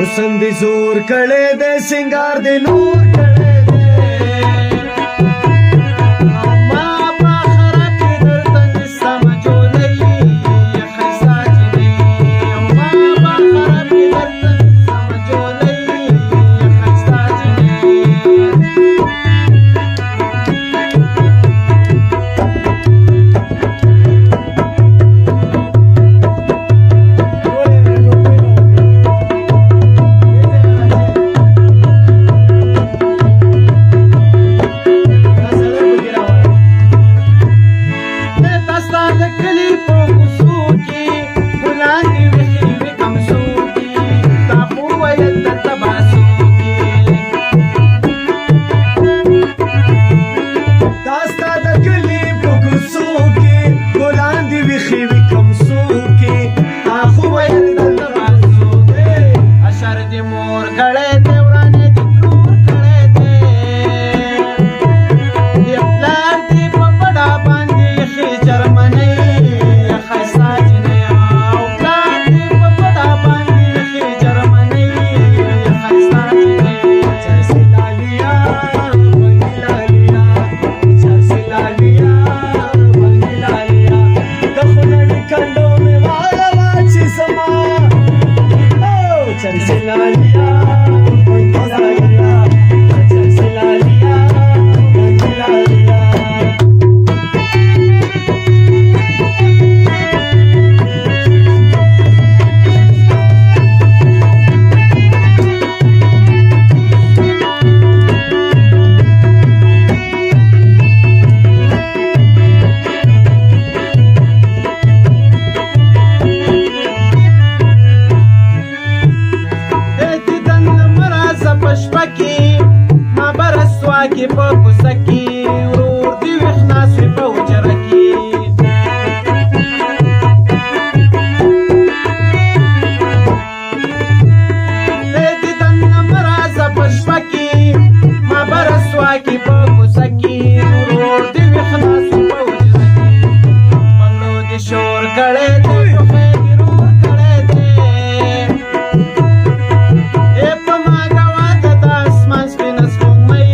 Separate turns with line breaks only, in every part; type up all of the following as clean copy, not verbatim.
حسن دی زور کړه دے سنگار دی نور کړه دے
ما په خره کې درته نسم جوړی خیسا جنې ما په خره کې درته نسم جوړی خیسا جنې کې په کوڅه کې ورور دی وښنا سوی په حجره کې دې دننه مه راځه په شپه کې ما به رسوا کې په کوڅه کې ورور دی وښنا سوی په حجره کې بنګلو دې شور کړی دی ټوخی دې رور کړی دی په ما ګوا ته د اسمان سپینه سپوږمۍ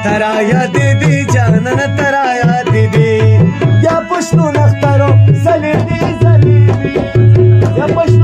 ترایا دیدی جانن ترایا دیدی یا پشتو نخترو زلیدی زلیدی یا پشتو